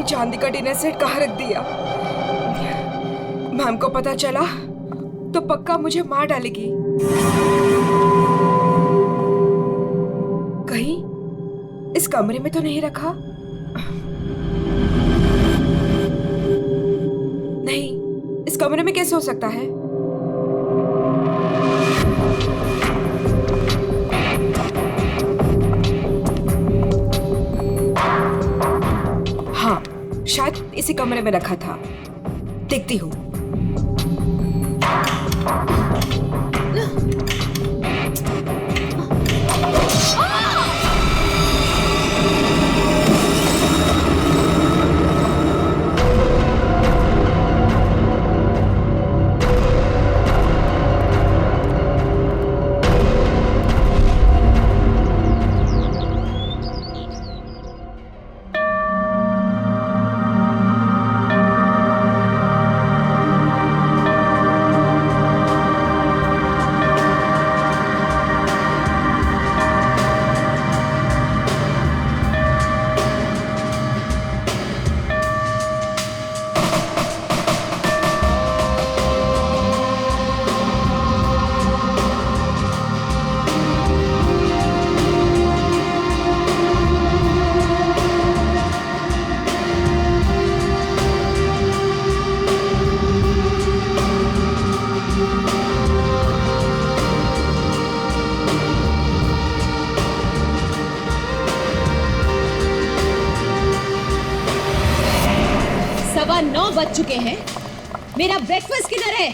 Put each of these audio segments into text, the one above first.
चांदी का dinner set कहाँ रख दिया? मैम को पता चला तो पक्का मुझे मार डालेगी। कहीं इस कमरे में तो नहीं रखा? नहीं, इस कमरे में कैसे हो सकता है? हाँ, शायद इसी कमरे में रखा था। देखती हूँ। सवा 9 बज चुके हैं। मेरा ब्रेकफास्ट किधर है?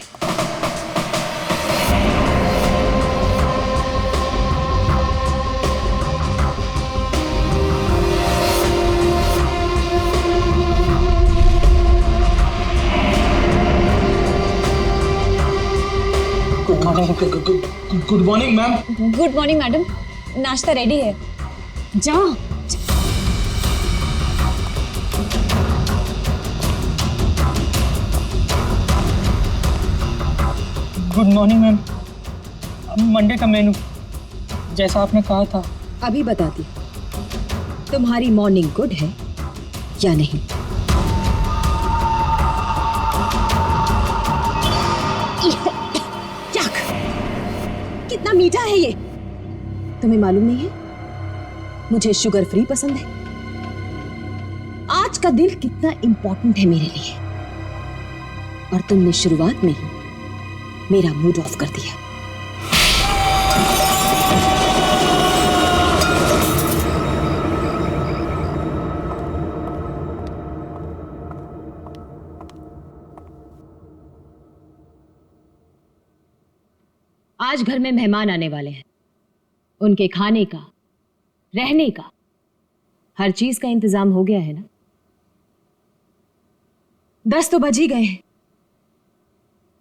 Good morning ma'am. Good morning madam, नाश्ता रेडी है, जाओ। Good morning ma'am. मंडे का मेनू जैसा आपने कहा था। अभी बताती तुम्हारी मॉर्निंग गुड है या नहीं। याक, कितना मीठा है ये। तुम्हें मालूम नहीं है मुझे शुगर फ्री पसंद है। आज का दिन कितना इंपॉर्टेंट है मेरे लिए, और तुमने शुरुआत में ही मेरा मूड ऑफ कर दिया। आज घर में मेहमान आने वाले हैं। उनके खाने का, रहने का, हर चीज का इंतजाम हो गया है ना? 10 तो बज ही गए हैं।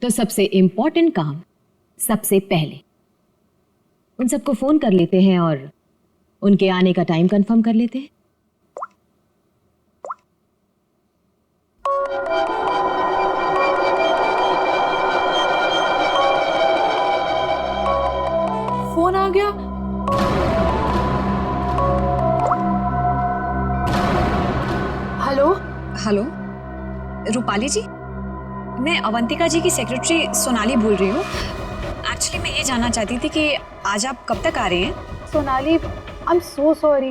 तो सबसे इंपॉर्टेंट काम सबसे पहले उन सबको फोन कर लेते हैं और उनके आने का टाइम कंफर्म कर लेते हैं। फोन आ गया। हेलो हेलो, रूपाली जी, मैं अवंतिका जी की सेक्रेटरी सोनाली बोल रही हूँ। एक्चुअली मैं ये जानना चाहती थी कि आज आप कब तक आ रहे हैं? Sonali, I am so sorry.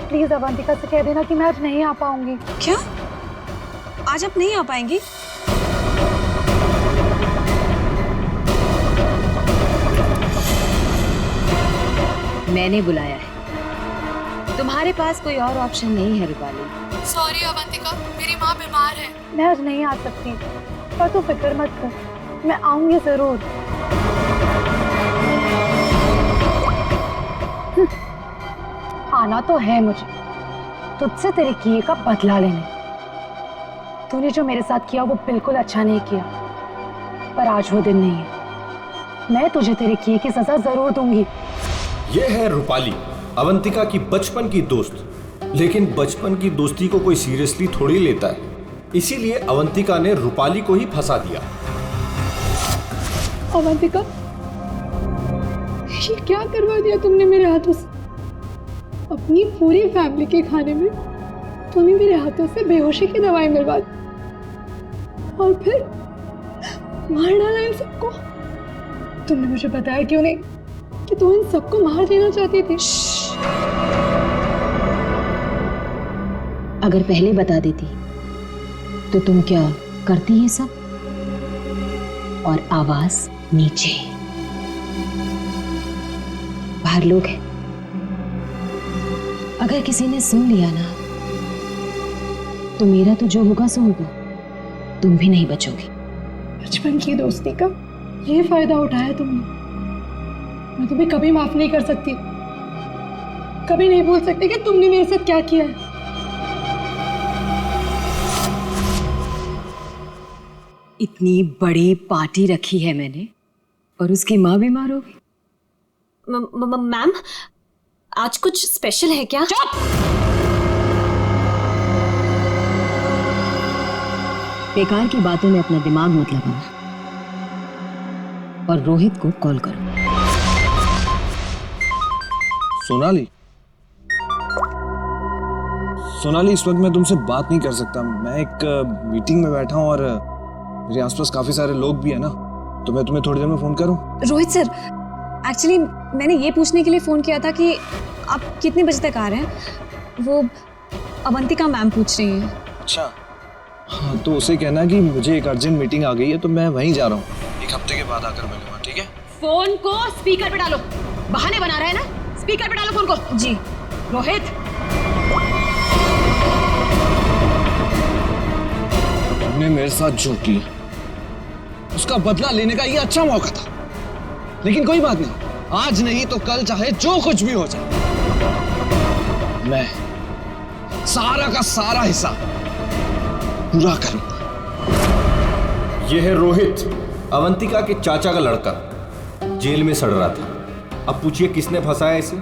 Please Avantika से कह देना कि मैं आज नहीं आ पाऊंगी। क्या? आज आप नहीं आ पाएंगी? मैंने बुलाया है, तुम्हारे पास कोई और ऑप्शन नहीं है रूपाली। सॉरी अवंतिका, मेरी माँ बीमार है। मैं आज नहीं आ सकती, पर तू फिक्र मत कर, मैं आऊंगी जरूर। आना तो है मुझे, तुझसे तेरे किए का बदला लेने। तूने जो मेरे साथ किया वो बिल्कुल अच्छा नहीं किया, पर आज वो दिन नहीं है। मैं तुझे तेरे किए की सजा जरूर दूंगी। ये है रूपाली, अवंतिका की बचपन की दोस्त। लेकिन बचपन की दोस्ती को कोई सीरियसली थोड़ी लेता है, इसीलिए अवंतिका ने रूपाली को ही फंसा दिया। अवंतिका, ये क्या करवा दिया तुमने मेरे हाथों से? अपनी पूरी फैमिली के खाने में तूने मेरे हाथों से बेहोशी की दवाई मिलवा दी और फिर मार डाला इन सबको। तुमने मुझे बताया क्यों नहीं कि तू इन सबको मार देना चाहती थी? अगर पहले बता देती तो तुम क्या करती ये सब? और आवाज नीचे, बाहर लोग हैं, अगर किसी ने सुन लिया ना तो मेरा तो जो होगा सो होगा, तुम भी नहीं बचोगे। बचपन की दोस्ती का ये फायदा उठाया तुमने। मैं तुम्हें कभी माफ नहीं कर सकती, कभी नहीं भूल सकती कि तुमने मेरे साथ क्या किया है। इतनी बड़ी पार्टी रखी है मैंने और उसकी माँ बीमार हो गई। मैम, आज कुछ स्पेशल है क्या? बेकार की बातों में अपना दिमाग मत लगाना और रोहित को कॉल करो। सोनाली, सोनाली, इस वक्त मैं तुमसे बात नहीं कर सकता। मैं एक मीटिंग में बैठा हूँ और मेरे आसपास काफी सारे लोग भी है ना, तो मैं तुम्हें थोड़ी देर में फोन करूँ? रोहित सर, एक्चुअली मैंने ये पूछने के लिए फ़ोन किया था कि आप कितने बजे तक आ रहे हैं। वो अवंतिका मैम पूछ रही हैं। अच्छा, हाँ, तो उसे कहना कि मुझे एक अर्जेंट मीटिंग आ गई है, तो मैं वहीं जा रहा हूँ। एक हफ्ते के बाद आकर मिलूंगा, ठीक है? फोन को स्पीकर पे डालो। बहाने बना रहा है ना, स्पीकर पे डालो फोन को। जी। रोहित, तुमने मेरे साथ जो किया उसका बदला लेने का ये अच्छा मौका था, लेकिन कोई बात नहीं, आज नहीं तो कल चाहे जो कुछ भी हो जाए, मैं सारा का सारा हिस्सा पूरा करूंगा। यह है रोहित, अवंतिका के चाचा का लड़का, जेल में सड़ रहा था। अब पूछिए किसने फंसाया इसे?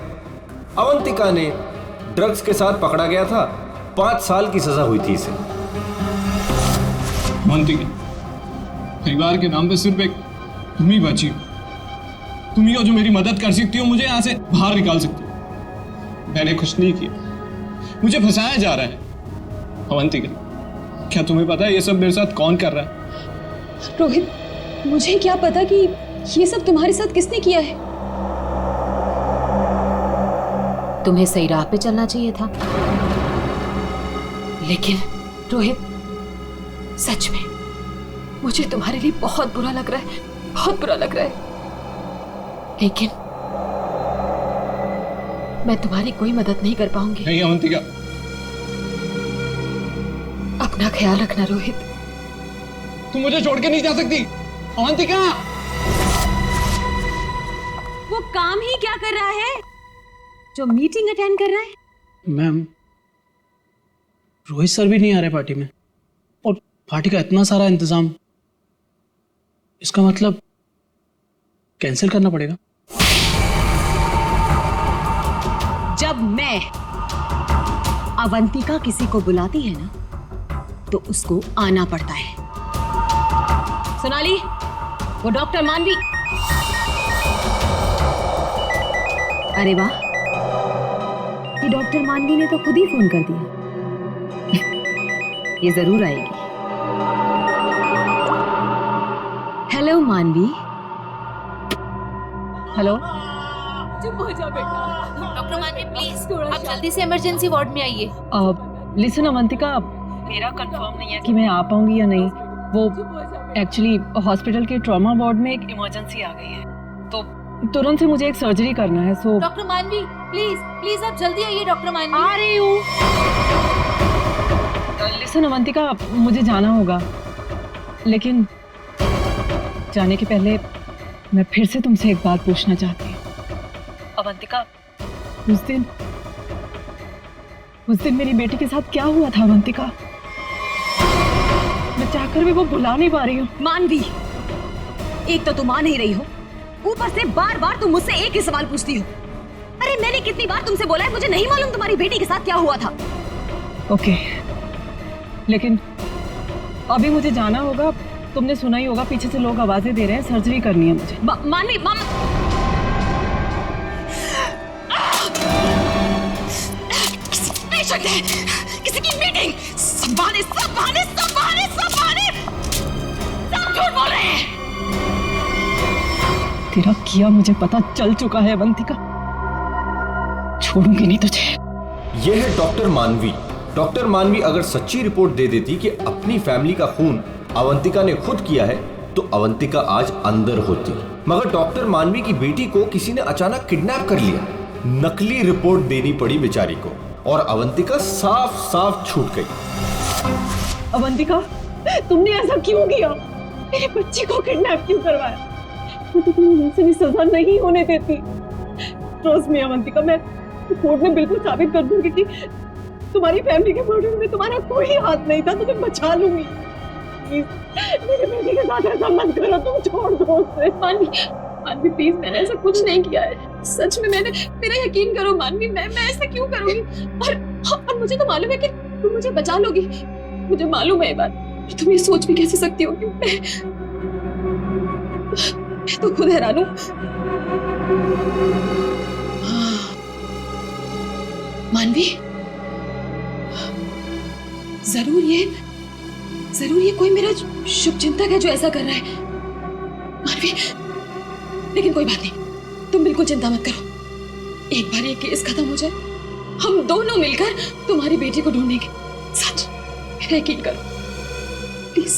अवंतिका ने। ड्रग्स के साथ पकड़ा गया था, 5 साल की सजा हुई थी इसे। अवंतिका, परिवार के नाम पे सिर्फ एक तुम ही बची हो। तुम ही हो जो मेरी मदद कर सकती हो, मुझे यहाँ से बाहर निकाल सकती हो। मैंने कुछ नहीं किया, मुझे फंसाया जा रहा है। अवंतिका, क्या तुम्हें पता है ये सब मेरे साथ कौन कर रहा है? रोहित, मुझे क्या पता कि ये सब तुम्हारे साथ किसने किया है। तुम्हें सही राह पे चलना चाहिए था। लेकिन रोहित, सच में मुझे तुम्हारे लिए बहुत बुरा लग रहा है, बहुत बुरा लग रहा है। लेकिन मैं तुम्हारी कोई मदद नहीं कर पाऊंगी। नहीं अवंतिका, अपना ख्याल रखना रोहित। तुम मुझे छोड़ के नहीं जा सकती। अवंतिका, वो काम ही क्या कर रहा है जो मीटिंग अटेंड कर रहा है? मैम, रोहित सर भी नहीं आ रहे पार्टी में, और पार्टी का इतना सारा इंतजाम, इसका मतलब कैंसिल करना पड़ेगा। जब मैं अवंतिका किसी को बुलाती है ना तो उसको आना पड़ता है। सोनाली, वो डॉक्टर मानवी। अरे वाह, ये डॉक्टर मानवी ने तो खुद ही फोन कर दिया। ये जरूर आएगी। हेलो मानवी। हेलो। चुप हो जा बेटा। डॉक्टर मानवी प्लीज, आप जल्दी से इमरजेंसी वार्ड में आइए। लिसन अवंतिका, मेरा कंफर्म नहीं है कि मैं आ पाऊंगी या नहीं। वो एक्चुअली हॉस्पिटल के ट्रॉमा वार्ड में एक इमरजेंसी आ गई है, तो तुरंत से मुझे एक सर्जरी करना है। सो डॉक्टर मानवी प्लीज प्लीज आप जल्दी आइए। डॉक्टर मानवी आ रही हूँ। लिसन अवंतिका, मुझे जाना होगा, लेकिन जाने के पहले मैं फिर से तुमसे एक बात पूछना चाहती हूँ। अवंतिका, उस दिन मेरी बेटी के साथ क्या हुआ था अवंतिका? मैं चाहकर भी वो भुला नहीं पा रही हूँ। मानवी, एक तो तुम आ नहीं रही हो, ऊपर से बार बार तुम मुझसे एक ही सवाल पूछती हो। अरे मैंने कितनी बार तुमसे बोला है मुझे नहीं मालूम तुम्हारी बेटी के साथ क्या हुआ था। ओके, लेकिन अभी मुझे जाना होगा। तुमने सुना ही होगा, पीछे से लोग आवाजें दे रहे हैं, सर्जरी करनी है मुझे। मानवी, किसी की मीटिंग। सब बहाने, सब बहाने, सब बहाने, सब बहाने, सब झूठ बोल रहे हैं। तेरा किया मुझे पता चल चुका है अवंतिका, छोड़ूंगी नहीं तुझे। यह है डॉक्टर मानवी। डॉक्टर मानवी अगर सच्ची रिपोर्ट दे देती कि अपनी फैमिली का खून अवंतिका ने खुद किया है तो अवंतिका आज अंदर होती, मगर डॉक्टर मानवी की बेटी को किसी ने अचानक किडनैप कर लिया। नकली रिपोर्ट देनी पड़ी बेचारी को और अवंतिका साफ साफ छूट गई। अवंतिका, तुमने ऐसा क्यों किया? मेरे बच्चे को किडनैप क्यों करवाया? मैं तो तुम्हें वैसे भी सजा नहीं होने देती। ट्रस्ट मी अवंतिका, मैं कोर्ट में बिल्कुल साबित कर दूंगी कि तुम्हारी फैमिली के मर्डर में तुम्हारा कोई हाथ नहीं था। तुम्हें बचा लूंगी। प्लीज मेरे बेटे के साथ ऐसा मत करो, तुम छोड़ दो उसे। मानवी प्लीज, मैंने ऐसा कुछ नहीं किया है। सच में मेरा यकीन करो मानवी, मैं ऐसा क्यों करूंगी? और मुझे तो मालूम है कि तुम मुझे बचा लोगी। मुझे मालूम है ये बात। तुम ये सोच भी कैसे सकती हो कि मैं तो खुद हैरान हूं। मानवी, जरूर ये कोई मेरा शुभचिंतक है जो ऐसा कर रहा है। मानवी, लेकिन कोई बात नहीं, तुम बिल्कुल चिंता मत करो। एक बार ये केस खत्म हो जाए, हम दोनों मिलकर तुम्हारी बेटी को ढूंढेंगे। सच, मेरा यकीन करो प्लीज।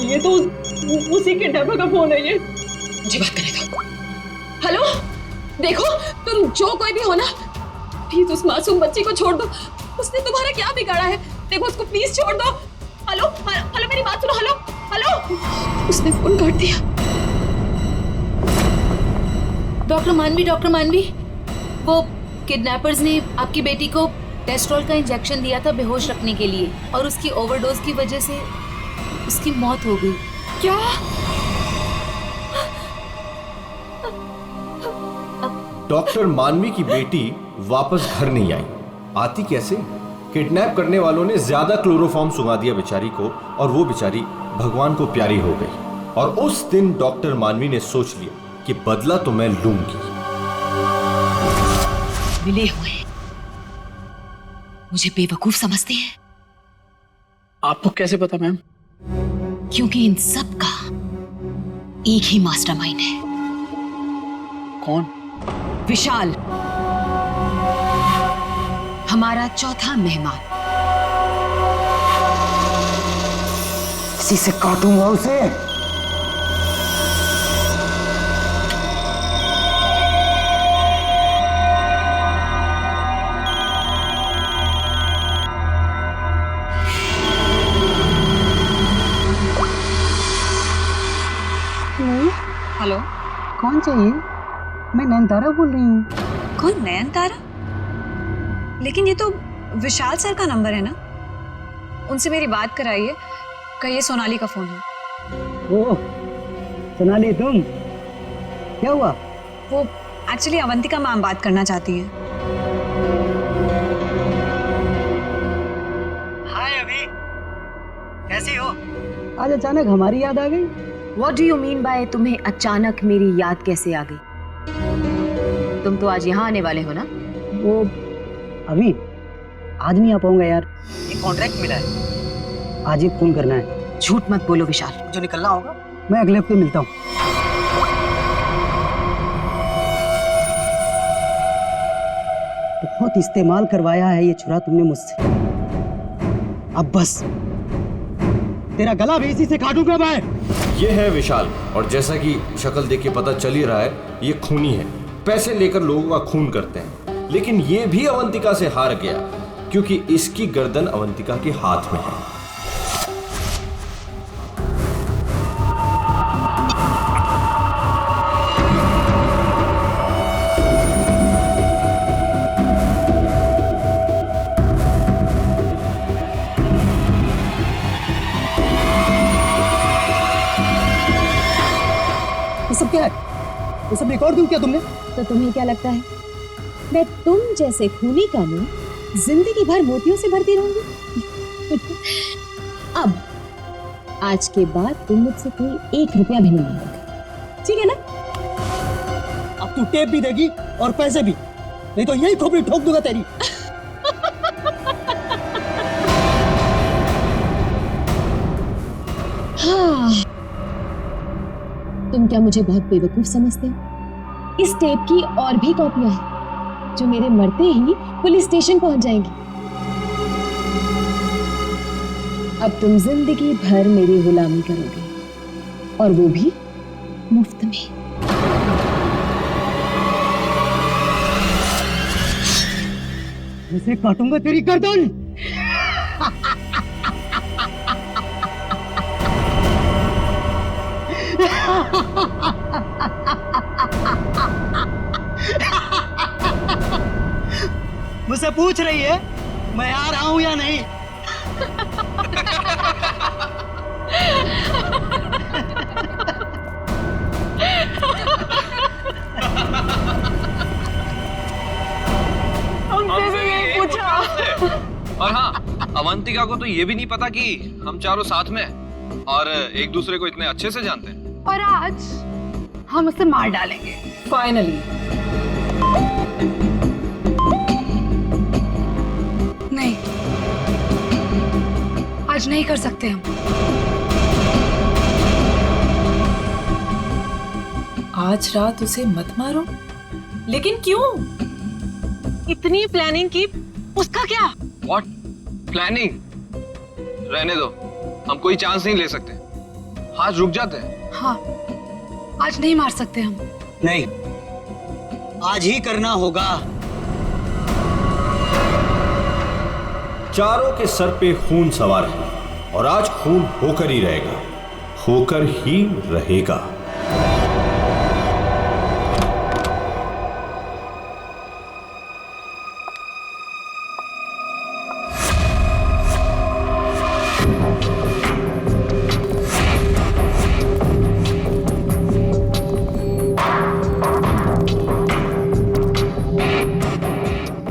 ये तो उसी के किडनैपर का फोन है। ये मुझे बात करने दो। हेलो, देखो तुम जो कोई भी हो ना, प्लीज उस मासूम बच्ची को छोड़ दो। उसने तुम्हारा क्या बिगाड़ा है? देखो उसको प्लीज छोड़ दो। हेलो हेलो, मेरी बात सुनो। हेलो हेलो, उसने फोन काट दिया। डॉक्टर मानवी, वो किडनैपर्स ने आपकी बेटी को टेस्ट्रोल का इंजेक्शन दिया था बेहोश रखने के लिए, और उसकी ओवरडोज की वजह से उसकी मौत हो गई। क्या? डॉक्टर मानवी की बेटी वापस घर नहीं आई। आती कैसे? किडनैप करने वालों ने ज्यादा क्लोरोफॉर्म सुंघा दिया बेचारी को, और वो बेचारी भगवान को प्यारी हो गई। और उस दिन डॉक्टर मानवी ने सोच लिया कि बदला तो मैं लूंगी। मिले हुए मुझे बेवकूफ समझते हैं। आपको कैसे पता मैम? क्योंकि इन सब का एक ही मास्टरमाइंड है। कौन? विशाल, हमारा चौथा मेहमान। इसी से काटूंगा उसे। हेलो, कौन चाहिए? मैं नयनतारा बोल रही हूँ। कौन? नयनतारा? लेकिन ये तो विशाल सर का नंबर है ना, उनसे मेरी बात कराइए। कहिए सोनाली का फोन है। ओह सोनाली, तुम? क्या हुआ? वो एक्चुअली अवंतिका मैम बात करना चाहती है। हाय अभी, कैसी हो? आज अचानक हमारी याद आ गई। What do you mean by तुम्हें अचानक मेरी याद कैसे आ गई? तुम तो आज यहाँ आने वाले हो ना? वो अभी आज नहीं आ पाऊंगा यार, एक कॉन्ट्रैक्ट मिला है, आज ही फोन करना है। झूठ मत बोलो विशाल। जो निकलना होगा मैं अगले हफ्ते मिलता हूँ। बहुत इस्तेमाल करवाया है ये छुरा तुमने मुझसे, अब बस तेरा गला भी इसी से काटूंगा मैं। ये है विशाल, और जैसा कि शक्ल देख के पता चल ही रहा है, ये खूनी है। पैसे लेकर लोगों का खून करते हैं, लेकिन ये भी अवंतिका से हार गया क्योंकि इसकी गर्दन अवंतिका के हाथ में है। ये सब क्या है? ये सब रिकॉर्ड क्यों किया तुमने? तो तुम्हें क्या लगता है मैं तुम जैसे खूनी का मुंह जिंदगी भर मोतियों से भरती रहूंगी? अब आज के बाद तुम मुझसे कोई 1 रुपया भी नहीं मांगोगे, ठीक है ना? अब तू टेप भी देगी और पैसे भी, नहीं तो यही खोपड़ी ठोक दूंगा तेरी। हाँ, तुम क्या मुझे बहुत बेवकूफ समझते हो? इस टेप की और भी कॉपियां हैं जो मेरे मरते ही पुलिस स्टेशन पहुंच जाएंगी। अब तुम जिंदगी भर मेरी गुलामी करोगे, और वो भी मुफ्त में। ऐसे काटूंगा तेरी गर्दन। मुझसे पूछ रही है मैं आ रहा हूं या नहीं? हमसे भी यही पूछा। और हाँ, अवंतिका को तो ये भी नहीं पता कि हम चारों साथ में हैं और एक दूसरे को इतने अच्छे से जानते हैं। और आज हम उसे मार डालेंगे फाइनली। नहीं, आज नहीं कर सकते हम। आज रात उसे मत मारो। लेकिन क्यों? इतनी प्लानिंग की, उसका क्या? What planning? रहने दो, हम कोई चांस नहीं ले सकते। आज रुक जाते हैं। हाँ, आज नहीं मार सकते हम। नहीं, आज ही करना होगा। चारों के सर पे खून सवार है और आज खून होकर ही रहेगा, होकर ही रहेगा।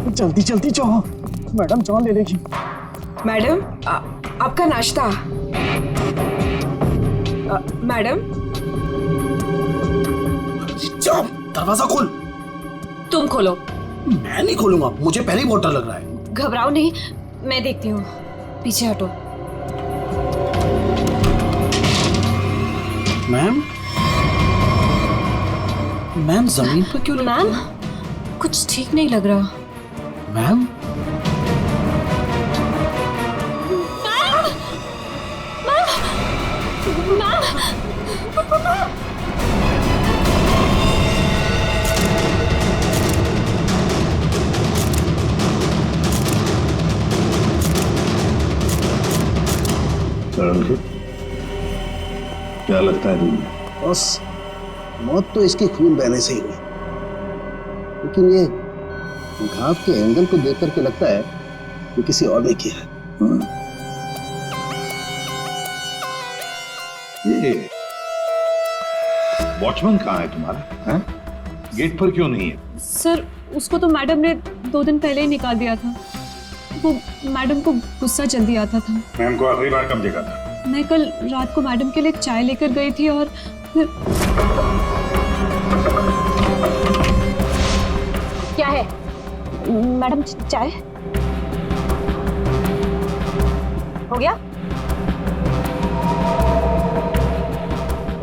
जल्दी जल्दी जाओ, मैडम जान ले लेगी। मैडम, आपका नाश्ता। मैडम, जाओ, दरवाजा खोल। तुम खोलो। मैं नहीं खोलूंगा, मुझे पहले ही बहुत डर लग रहा है। घबराओ नहीं, मैं देखती हूँ। पीछे हटो। मैम, मैम जमीन पर क्यों? मैम, कुछ ठीक नहीं लग रहा। मैम, क्या लगता है तुम्हें? बस मौत तो इसके खून बहने से ही हुई, लेकिन ये घाव के एंगल को देख करके लगता है कि किसी और ने किया है। ये वॉचमैन कहाँ है तुम्हारा? हैं? गेट पर क्यों नहीं है? सर, उसको तो मैडम ने 2 दिन पहले ही निकाल दिया था। वो मैडम को गुस्सा जल्दी आता था। मैम को आखिरी बार कब देखा था? मैं कल रात को मैडम के लिए चाय लेकर गई थी और क्या है मैडम? चाय हो गया?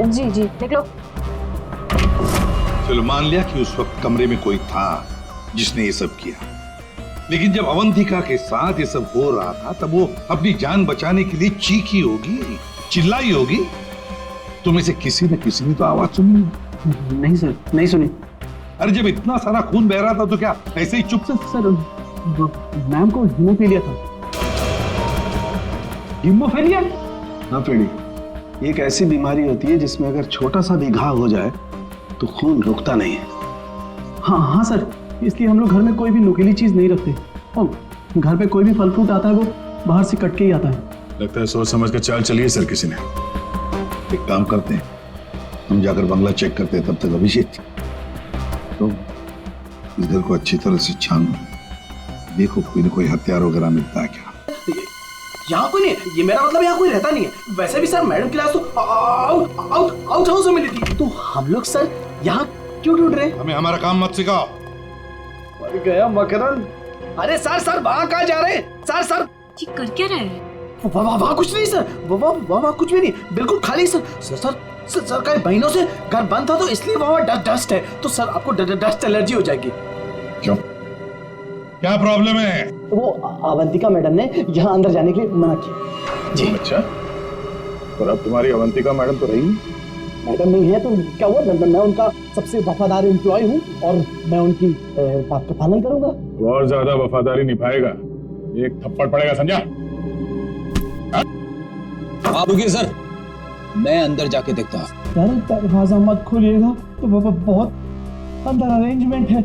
जी जी, देख लो। चलो मान लिया कि उस वक्त कमरे में कोई था जिसने ये सब किया, लेकिन जब अवंतिका के साथ ये सब हो रहा था तब वो अपनी जान बचाने के लिए चीखी होगी, चिल्लाई होगी। तुम से किसी न किसी ने तो आवाज सुनी? नहीं सर, नहीं सुनी। अरे जब इतना सारा खून बह रहा था तो क्या ऐसे ही चुप से? सर, मैम को हीमोफीलिया था। हीमोफीलिया? हाँ पेड़ी, ये एक ऐसी बीमारी होती है जिसमें अगर छोटा सा भी घाव हो जाए तो खून रुकता नहीं है। हाँ हाँ सर, इसलिए हम लोग घर में कोई भी नुकीली चीज नहीं रखते और घर पे कोई भी फल फ्रूट आता है वो बाहर से कट के ही आता है। लगता है सोच समझ कर चाल चलिए सर किसी ने। एक काम करते हैं, हम जाकर बंगला चेक करते हैं, तब तक अभिषेक तो इस घर को अच्छी तरह से छानो, देखो कोई न कोई हथियार वगैरह मिलता है क्या। यहाँ कोई नहीं, ये मेरा मतलब यहाँ कोई रहता नहीं है। वैसे भी सर मैडम की लाश तो आउट हाउस में मिली थी। तो हम लोग सर यहाँ क्यों ढूंढ रहे? हमें हमारा काम मत सिखाओ। मर गया मकरंद। अरे सर वहां कहाँ जा रहे हैं? सर ये कर क्या रहे हैं? वहाँ कुछ नहीं सर, वहाँ कुछ भी नहीं, बिल्कुल खाली सर। सर कई महीनों से घर बंद था तो इसलिए वहाँ डस्ट है, तो सर आपको डस्ट एलर्जी हो जाएगी। क्यों, क्या प्रॉब्लम है? वो अवंतिका मैडम ने यहाँ अंदर जाने के लिए मना किया जी। अच्छा, और अब तुम्हारी अवंतिका मैडम तो रही मैडम नहीं है तो क्या हुआ, मैं उनका सबसे वफादार एम्प्लॉय हूँ और मैं उनकी बात का पालन करूंगा। और ज्यादा वफादारी निभाएगा एक थप्पड़ पड़ेगा, समझा? आप रुकिए सर, मैं अंदर जाके देखता हूँ। यार दरवाजा मत खोलिएगा, तो बहुत अंदर अरेंजमेंट है।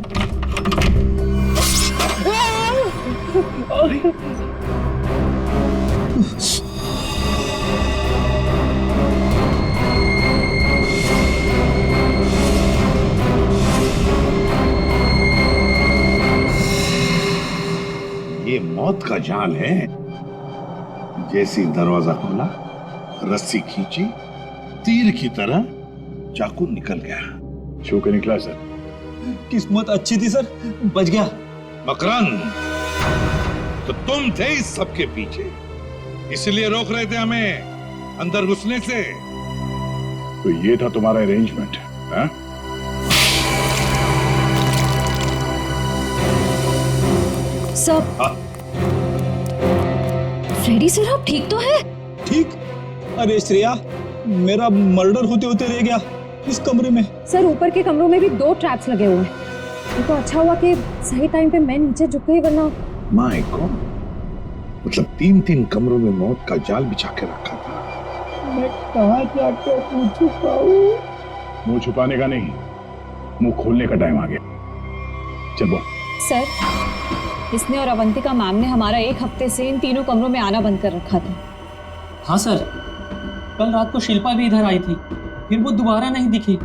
ये मौत का जाल है। जैसे दरवाजा खोला, रस्सी खींची, तीर की तरह चाकू निकल गया। छू के निकला सर। किस्मत अच्छी थी सर, बच गया। मकरंद, तो तुम थे इस सबके पीछे, इसलिए रोक रहे थे हमें अंदर घुसने से। तो ये था तुम्हारा अरेंजमेंट, हाँ? सब फ्रेडी सर, आप ठीक तो है? ठीक? अरे श्रेया, मेरा मर्डर होते होते रह गया इस कमरे में। सर ऊपर के कमरों में भी 2 ट्रैप्स लगे हुए हैं। ये तो अच्छा हुआ कि सही टाइम पे मैं नीचे झुक गई, वरना माय गॉड, मतलब 3 कमरों में मौत का जाल बिछा के रखा था। मैं कहाँ जाकर मुंह छुपाऊं? मुंह छुपाने का नहीं, मुंह खोलने का टाइम आ गया। चल बोल। सर, इसने और अवंतिका मैम ने हमारा 1 हफ्ते से इन तीनों कमरों में आना बंद कर रखा था। हाँ सर, कल रात को शिल्पा भी इधर आई थी, फिर वो दोबारा नहीं दिखी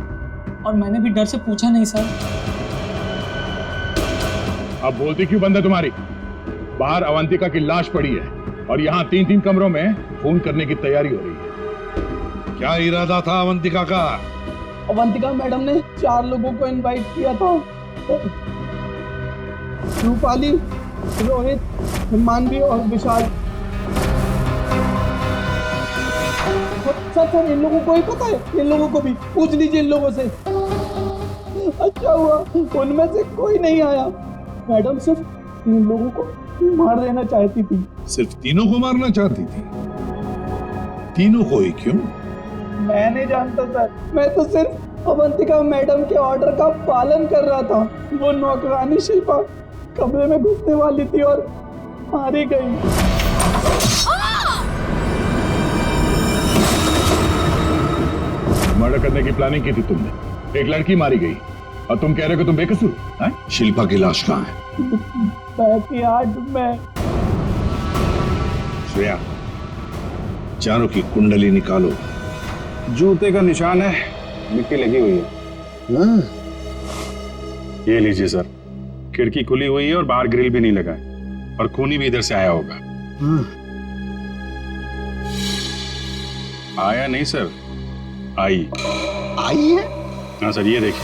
और मैंने भी डर से पूछा नहीं सर। अब बोलती क्यों बंद है तुम्हारी? बाहर अवंतिका की लाश पड़ी है और यहाँ 3 कमरों में खून करने की तैयारी हो रही है। क्या इरादा था अवंतिका का? अवंतिका मैडम ने 4 लोगों को इनवाइट किया था, रूपाली, रोहित, मानवी और विशाल। सर इन लोगों को ही पता है, इन लोगों को भी पूछ लीजिए इन लोगों से। अच्छा हुआ उनमें से कोई नहीं आया। मैडम सिर्फ इन लोगों को मार देना चाहती थी। सिर्फ तीनों को मारना चाहती थी? तीनों को ही क्यों? मैं नहीं जानता सर, मैं तो सिर्फ अवंतिका मैडम के ऑर्डर का पालन कर रहा था। वो नौकरानी शिल्पा कमरे में घुसने वाली थी और मारी गई। मर्डर करने की प्लानिंग की थी तुमने, एक लड़की मारी गई और तुम कह रहे हो कि तुम बेकसूर हैं? शिल्पा की लाश कहाँ है? बैकयार्ड में। श्रेया, चारों की कुंडली निकालो। जूते का निशान है, मिट्टी लगी हुई है। ये लीजिए सर, खिड़की खुली हुई है और बाहर ग्रिल भी नहीं लगा है और खूनी भी इधर से आया होगा। आया नहीं सर, आई है? हाँ सर, ये देखिए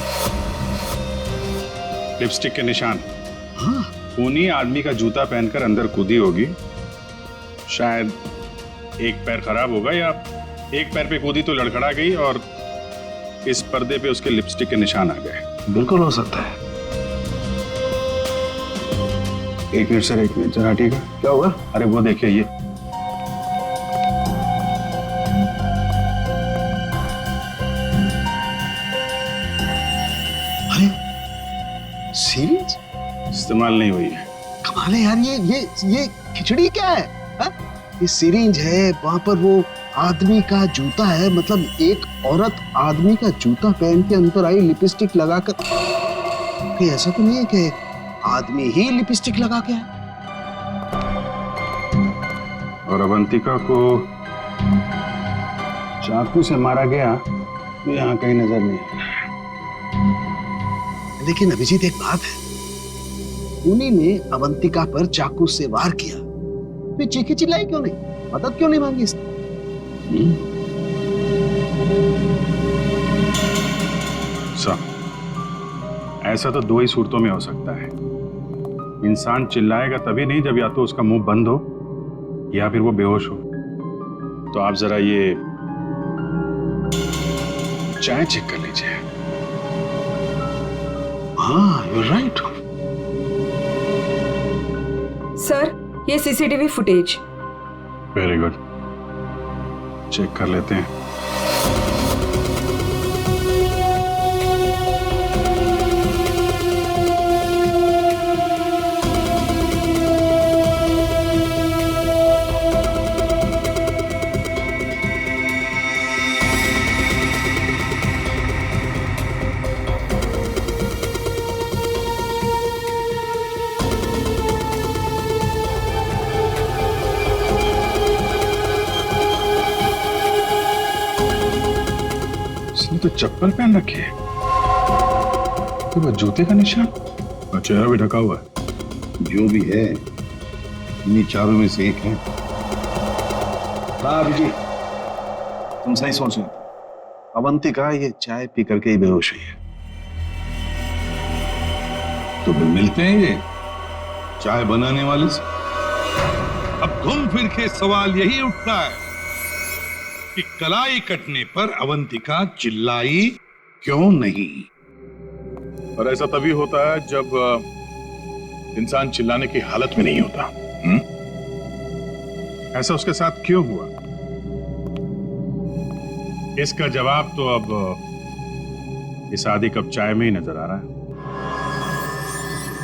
लिपस्टिक के निशान। हाँ। खूनी आदमी का जूता पहनकर अंदर कूदी होगी। शायद एक पैर खराब होगा या एक पैर पे कूदी तो लड़खड़ा गई और इस पर्दे पे उसके लिपस्टिक के निशान आ गए। बिल्कुल हो सकता है। एक मिनट सर, एक मिनट जरा, ठीक है? क्या हुआ? अरे वो देखिए, ये सीरीज इस्तेमाल नहीं हुई है। कमाल है यार, ये खिचड़ी क्या है? हा? ये सिरिंज है, वहां पर वो आदमी का जूता है, मतलब एक औरत आदमी का जूता पहन के अंदर आई लिपस्टिक लगाकर। कि ऐसा तो नहीं है कि आदमी ही लिपस्टिक लगा के आया? और अवंतिका को चाकू से मारा गया तो यहाँ कहीं नजर नहीं आया। लेकिन अभिजीत, एक बात है, उन्हीं ने अवंतिका पर चाकू से वार किया, तो चीखी चिल्लाई क्यों नहीं? मदद क्यों नहीं मांगी इसने? ऐसा तो 2 ही सूरतों में हो सकता है। इंसान चिल्लाएगा तभी नहीं जब या तो उसका मुंह बंद हो या फिर वो बेहोश हो। तो आप जरा ये चाय चेक कर लीजिए। हाँ, यू राइट। सर, ये CCTV footage. Very good, check कर लेते हैं। तो चप्पल पहन रखी है, तो वो जूते का निशान और चेहरा भी ढका हुआ है। जो भी है, इन्हीं चारों में से एक है। हाँ अभिजीत, तुम सही सोच रहे हो। अवंतिका ये चाय पी करके ही बेहोश हुई है। तो फिर मिलते हैं ये चाय बनाने वाले से। अब घूम फिर के सवाल यही उठता है कि कलाई कटने पर अवंतिका चिल्लाई क्यों नहीं? और ऐसा तभी होता है जब इंसान चिल्लाने की हालत में नहीं होता। ऐसा उसके साथ क्यों हुआ? इसका जवाब तो अब इस आधी कप चाय में ही नजर आ रहा है।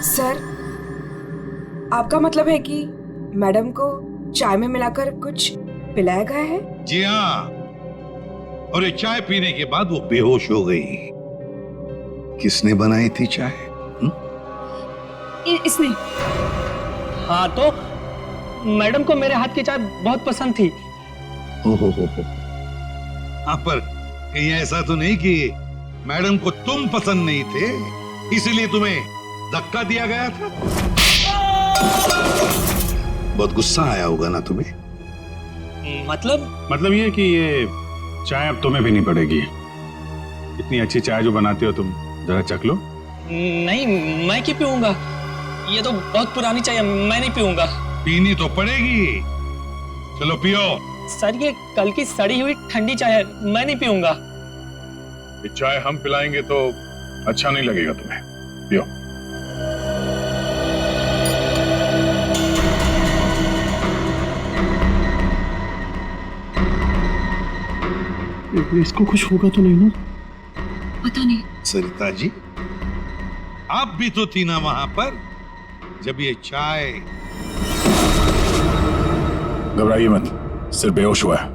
सर, आपका मतलब है कि मैडम को चाय में मिलाकर कुछ पिलाया गया है? जी हाँ, और ये चाय पीने के बाद वो बेहोश हो गई। किसने बनाई थी चाय? इसने। हाँ, तो मैडम को मेरे हाथ की चाय बहुत पसंद थी। ओहो हो। हाँ, पर कहीं ऐसा तो नहीं कि मैडम को तुम पसंद नहीं थे इसलिए तुम्हें धक्का दिया गया था? बहुत गुस्सा आया होगा ना तुम्हें? मतलब ये कि ये चाय अब तुम्हें भी नहीं पड़ेगी। इतनी अच्छी चाय जो बनाते हो तुम, जरा चख लो। नहीं, मैं क्यों पीऊंगा? ये तो बहुत पुरानी चाय है, मैं नहीं पीऊंगा। पीनी तो पड़ेगी। चलो पियो। सर, ये कल की सड़ी हुई ठंडी चाय है, मैं नहीं पीऊंगा। ये चाय हम पिलाएंगे तो अच्छा नहीं लगेगा तुम्हें। पियो। इसको कुछ होगा तो नहीं ना? पता नहीं। सरिता जी, आप भी तो थी ना वहां पर जब ये चाय। घबराइए मत, सिर्फ बेहोश हुआ है।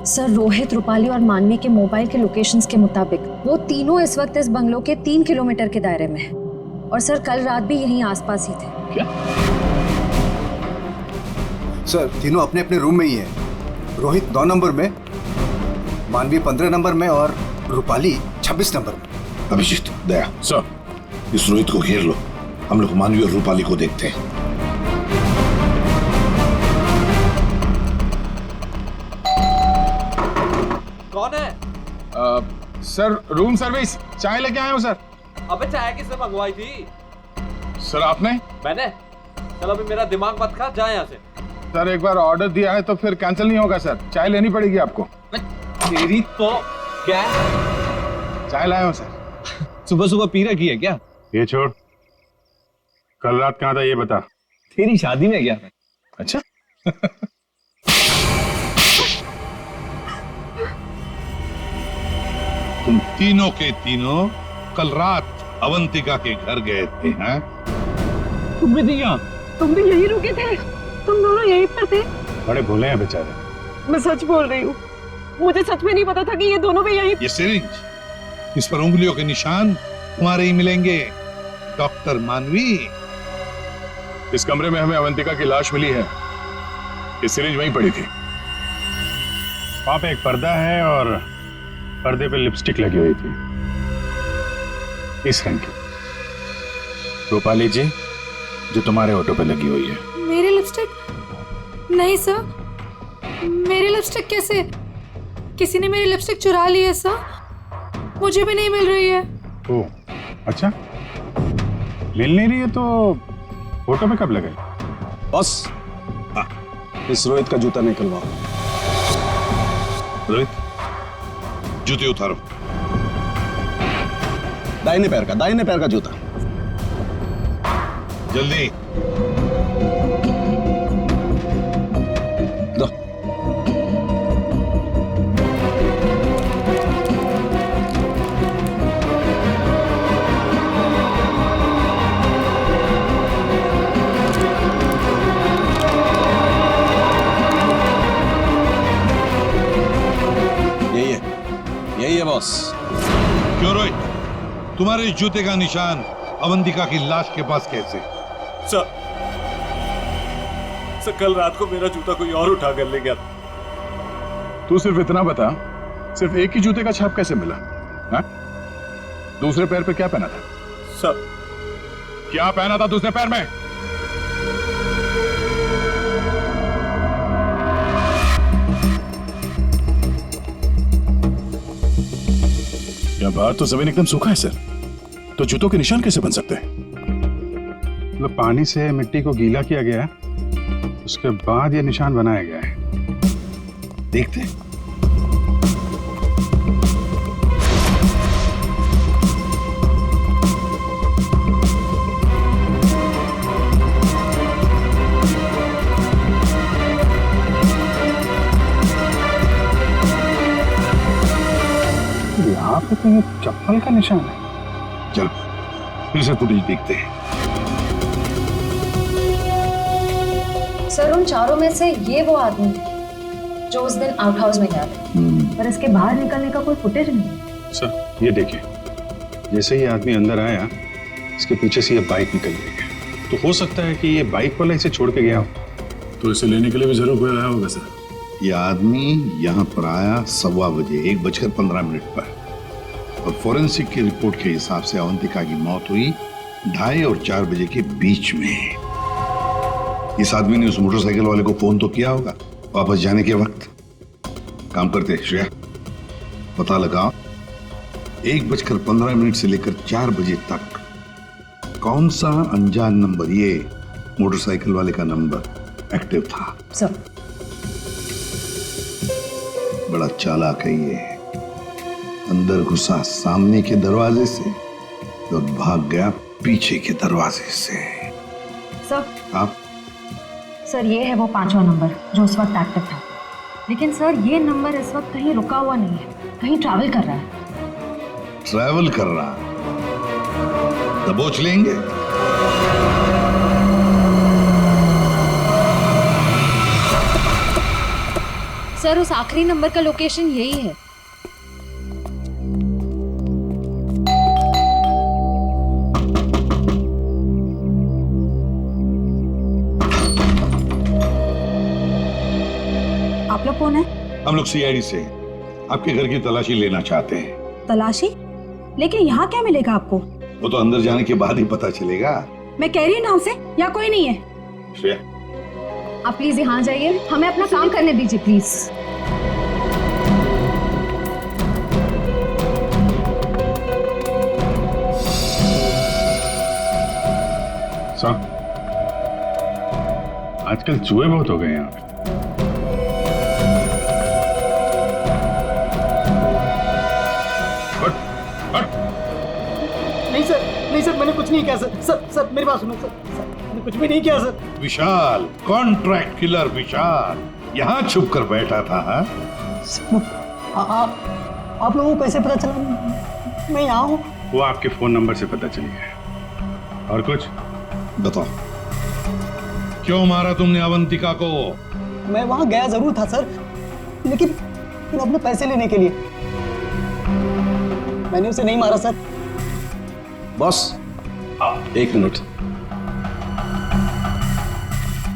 सर, रोहित, रूपाली और मानवी के मोबाइल के लोकेशंस के मुताबिक वो तीनों इस वक्त इस बंगलों के 3 किलोमीटर के दायरे में हैं। और सर, कल रात भी यहीं आसपास ही थे। क्या? सर, तीनों अपने अपने रूम में ही है। रोहित 9 नंबर में, मानवी 15 नंबर में और रूपाली 26 नंबर में। अभिजीत, दया सर, इस रोहित को घेर लो। हम लोग मानवी और रूपाली को देखते हैं। कौन है? Sir, room service. चाय लेके आए हो सर। अबे चाय किसने मंगवाई थी? सर, आपने? मैंने। चल अभी मेरा दिमाग मत खा, जा यहाँ से। सर, एक बार ऑर्डर दिया है तो फिर कैंसिल नहीं होगा सर। चाय लेनी पड़ेगी आपको। तेरी तो क्या? चाय लाया हूँ सर। सुबह सुबह पी रखी है क्या? ये छोड़, कल रात कहाँ था ये बता। तेरी शादी में गया था। अच्छा। तुम तीनों के तीनों कल रात अवंतिका के घर गए थे, हैं? तुम भी नहीं यहाँ? तुम भी यही रुके थे? तुम दोनों यहीं पर थे? बड़े भोले हैं बेचारे। मैं सच बोल रही हूँ, मुझे सच में नहीं पता था कि ये दोनों भी यहीं। ये सिरिंज, इस पर उंगलियों के निशान तुम्हारे ही मिलेंगे, डॉक्टर मानवी। इस कमरे में हमें अवंतिका की लाश मिली है। ये सिरिंज वहीं पड़ी थी। वहां पे एक पर्दा है और पर्दे पे लिपस्टिक लगी हुई थी, इस रंग की। रूपाली जी, जो तुम्हारे ऑटो पे लगी हुई है। मेरी लिपस्टिक? नहीं सर, मेरी लिपस्टिक कैसे? किसी ने मेरी लिपस्टिक चुरा ली है सर। मुझे भी नहीं मिल रही है। ओ, अच्छा, मिल नहीं रही है तो फोटो पे कब लगे? बस इस रोहित का जूता निकलवाओ। रोहित, जूते उतारो। दाहिने पैर का जूता। जल्दी। दो। यही है बॉस। क्यों रोहित, तुम्हारे इस जूते का निशान अवंतिका की लाश के पास कैसे? सर, कल रात को मेरा जूता कोई और उठा कर ले गया। तू सिर्फ इतना बता, सिर्फ एक ही जूते का छाप कैसे मिला? हा? दूसरे पैर पे क्या पहना था? सर, क्या पहना था दूसरे पैर में? क्या बाहर तो जमीन एकदम सूखा है सर, तो जूतों के निशान कैसे बन सकते हैं? मतलब पानी से मिट्टी को गीला किया गया है, उसके बाद ये निशान बनाया गया है। देखते हैं। यहाँ पे तो ये चप्पल का निशान है। चल फिर से फुटेज देखते हैं। सर, उन चारों में से ये वो आदमी है जो उस दिन आउट हाउस में गया था, पर इसके बाहर निकलने का कोई फुटेज नहीं है। सर ये देखिए, जैसे ये आदमी अंदर आया, इसके पीछे से ये बाइक निकल गई, तो हो सकता है कि ये बाइक वाला इसे छोड़ के गया हो, तो इसे लेने के लिए भी जरूर कोई आया होगा सर। ये आदमी यहाँ पर आया 1:15 बजे, 1:15 पर, और फोरेंसिक की रिपोर्ट के हिसाब से अवंतिका की मौत हुई 2:30 और 4 बजे के बीच में। इस आदमी ने उस मोटरसाइकिल वाले को फोन तो किया होगा वापस जाने के वक्त। काम करते श्रेया, पता लगाओ 1:15 से लेकर 4 बजे तक कौन सा अनजान नंबर, ये मोटरसाइकिल वाले का नंबर एक्टिव था। सर, बड़ा चालाक है ये। अंदर घुसा सामने के दरवाजे से और भाग गया पीछे के दरवाजे से। सर, आप सर ये है वो 5वां नंबर जो उस वक्त एक्टिव था, लेकिन सर ये नंबर इस वक्त कहीं रुका हुआ नहीं है, कहीं ट्रैवल कर रहा है। ट्रैवल कर रहा, दबोच लेंगे। सर, उस आखिरी नंबर का लोकेशन यही है। आप लोग कौन है? हम लोग सीआईडी से आपके घर की तलाशी लेना चाहते हैं। तलाशी? लेकिन यहाँ क्या मिलेगा आपको? वो तो अंदर जाने के बाद ही पता चलेगा। मैं कह रही हूँ नाम से, यहाँ कोई नहीं है। श्रेया, आप प्लीज यहाँ जाइए, हमें अपना काम करने दीजिए प्लीज। सर, आजकल चूहे बहुत हो गए यहाँ पे। नहीं सर, मैंने कुछ नहीं किया सर। सर मेरी बात सुनो सर, मैंने कुछ भी नहीं किया सर। विशाल, कॉन्ट्रैक्ट किलर विशाल, यहाँ छुप कर बैठा था। आप लोगों को कैसे पता चला मैं यहाँ हूँ? वो आपके फोन नंबर से पता चल गया। और कुछ बताओ, क्यों मारा तुमने अवंतिका को? मैं वहां गया जरूर था सर, लेकिन अपने पैसे लेने के लिए। मैंने उसे नहीं मारा सर। बॉस, 1 मिनट,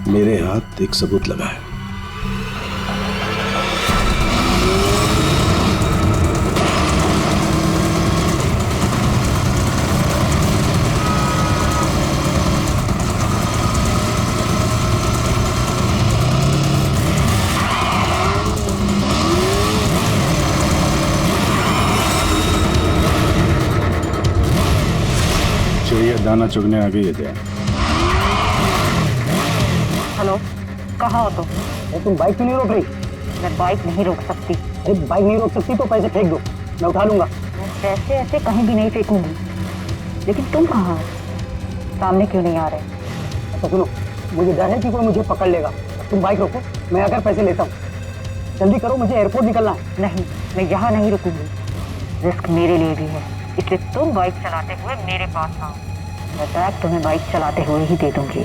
मेरे हाथ एक सबूत लगा है। ये दाना चुगने आ गई है क्या? हेलो, कहाँ हो तुम? तुम बाइक क्यों नहीं रोक रही? मैं बाइक नहीं रोक सकती। अरे बाइक नहीं रोक सकती तो पैसे फेंक दो, मैं उठा लूंगा। मैं पैसे ऐसे कहीं भी नहीं फेंकूंगी। लेकिन तुम कहाँ हो? सामने क्यों नहीं आ रहे? तो सुनो, मुझे डर है कि कोई मुझे पकड़ लेगा। तुम बाइक रोको, मैं आकर पैसे लेता हूँ। जल्दी करो, मुझे एयरपोर्ट निकलना है। नहीं, मैं यहाँ नहीं रुकूंगी। रिस्क मेरे लिए भी है, इसलिए तुम बाइक चलाते हुए मेरे पास आओ। मैं बैग तुम्हें बाइक चलाते हुए ही दे दूंगी।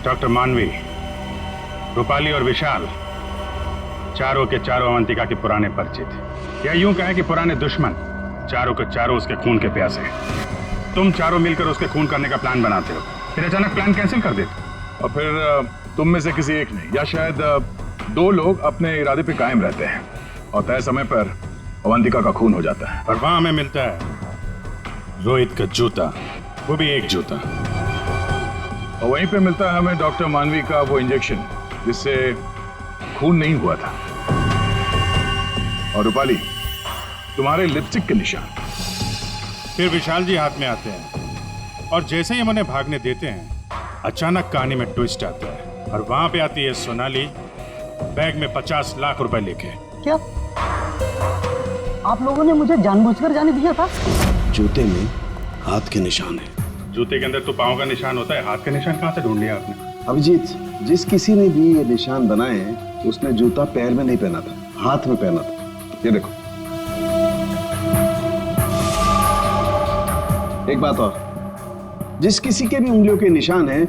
डॉक्टर मानवी, रूपाली और विशाल चारों के चारों अवंतिका के पुराने परिचित, या यूं कहें कि पुराने दुश्मन। चारों के चारों उसके खून के प्यासे। तुम चारों मिलकर उसके खून करने का प्लान बनाते हो, फिर अचानक प्लान कैंसिल कर देते। और फिर तुम में से किसी एक ने या शायद दो लोग अपने इरादे पे कायम रहते हैं और तय समय पर अवंतिका का खून हो जाता है। और वहां हमें मिलता है रोहित का जूता, वो भी एक जूता। और वहीं पे मिलता है हमें डॉक्टर मानवी का वो इंजेक्शन जिससे खून नहीं हुआ था। और रूपाली, तुम्हारे लिपस्टिक के निशान। फिर विशाल जी हाथ में आते हैं और जैसे ही हम उन्हें भागने देते हैं, अचानक कहानी में ट्विस्ट आता है और वहां पे आती है सोनाली बैग में 50 लाख रुपए लेके। क्या आप लोगों ने मुझे जानबूझकर जाने दिया था? जूते में हाथ के निशान है। जूते के अंदर तो पाँव का निशान होता है, हाथ का निशान कहाँ से ढूंढ लिया आपने? अभिजीत, जिस किसी ने भी ये निशान बनाए हैं उसने जूता पैर में नहीं पहना था, हाथ में पहना था। ये देखो। एक बात और, जिस किसी के भी उंगलियों के निशान है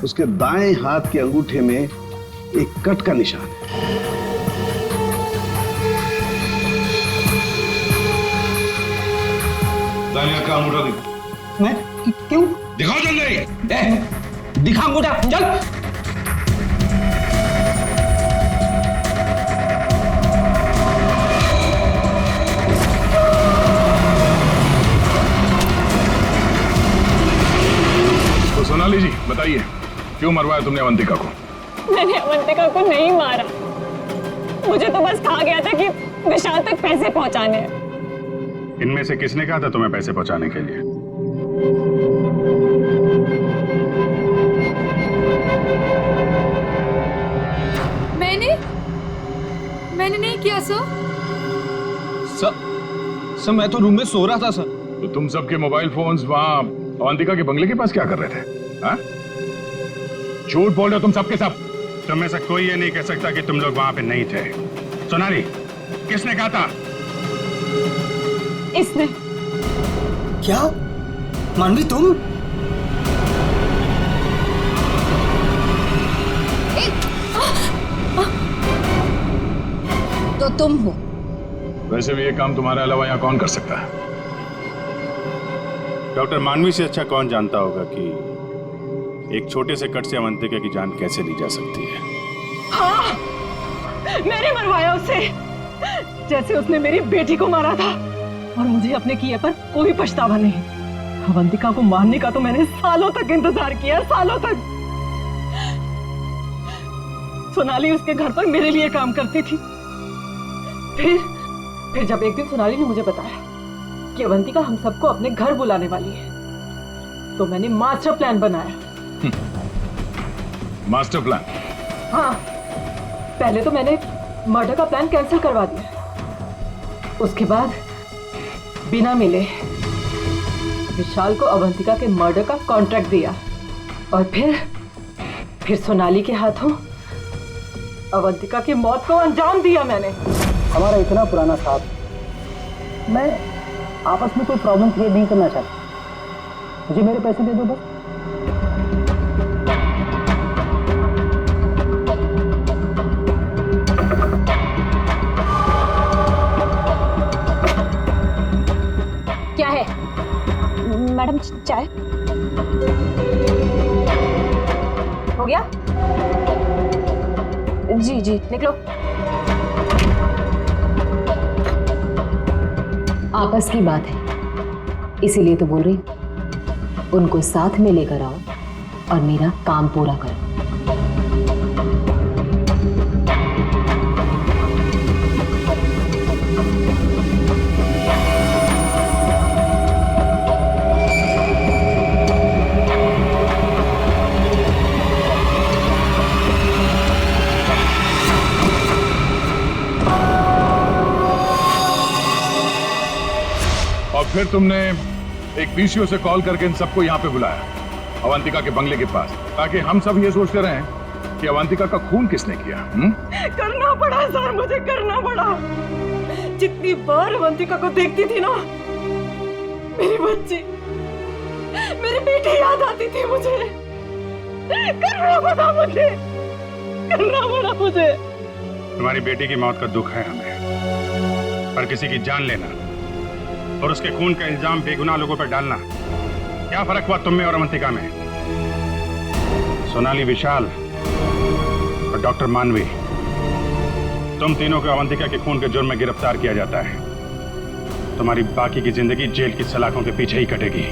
उसके दाएं हाथ के अंगूठे में एक कट का निशान है। दानिया का अंगूठा दिखा। मैं क्यों? दिखाओ जल्दी। दिखा अंगूठा, चल। तो सोनाली जी बताइए, क्यों मरवाया तुमने अवंतिका को? मैंने अवंतिका को नहीं मारा, मुझे तो बस कहा गया था कि विशाल तक पैसे पहुंचाने हैं। इनमें से किसने कहा था तुम्हें पैसे पहुंचाने के लिए? मैंने नहीं किया सर। सर मैं तो रूम में सो रहा था सर। तो तुम सबके मोबाइल फोन्स वहां अवंतिका के बंगले के पास क्या कर रहे थे? हाँ? झूठ बोल रहे हो तुम सबके सब। तुम में से कोई ये नहीं कह सकता कि तुम लोग वहां पे नहीं थे। सोनाली, किसने कहा था? इसने। क्या मानवी तुम? तो तुम हो। वैसे भी ये काम तुम्हारे अलावा यहाँ कौन कर सकता है? डॉक्टर मानवी से अच्छा कौन जानता होगा कि एक छोटे से कट से अवंतिका की जान कैसे ली जा सकती है। हाँ, मैंने मरवाया उसे, जैसे उसने मेरी बेटी को मारा था। और मुझे अपने किए पर कोई पछतावा नहीं। अवंतिका को मारने का तो मैंने सालों तक इंतजार किया, सालों तक। सोनाली उसके घर पर मेरे लिए काम करती थी। फिर जब एक दिन सोनाली ने मुझे बताया कि अवंतिका हम सबको अपने घर बुलाने वाली है, तो मैंने मास्टर प्लान बनाया। Master plan? हाँ, पहले तो मैंने मर्डर का प्लान कैंसिल करवा दिया, उसके बाद बिना मिले विशाल को अवंतिका के मर्डर का कॉन्ट्रैक्ट दिया और फिर सोनाली के हाथों अवंतिका की मौत को अंजाम दिया मैंने। हमारा इतना पुराना साथ, मैं आपस में कोई प्रॉब्लम क्रिएट नहीं करना चाहता। मुझे मेरे पैसे दे दो बस। क्या है मैडम? चाय हो गया? जी जी, निकलो। आपस की बात है, इसीलिए तो बोल रही हूँ, उनको साथ में लेकर आओ और मेरा काम पूरा करो। और फिर तुमने एक पीसीओ से कॉल करके इन सबको यहाँ पे बुलाया, अवंतिका के बंगले के पास, ताकि हम सब ये सोचते रहें कि अवंतिका का खून किसने किया। करना पड़ा सर, मुझे करना पड़ा। जितनी बार अवंतिका को देखती थी ना, मेरी बच्ची, मेरी बेटी याद आती थी मुझे। करना पड़ा मुझे, करना पड़ा मुझे। तुम्हारी बेटी की मौत का दुख है हमें, पर किसी की जान लेना और उसके खून का इल्जाम बेगुनाह लोगों पर डालना, क्या फर्क हुआ तुम में और अवंतिका में? सोनाली, विशाल और डॉक्टर मानवी, तुम तीनों को अवंतिका के खून के जुर्म में गिरफ्तार किया जाता है। तुम्हारी बाकी की जिंदगी जेल की सलाखों के पीछे ही कटेगी।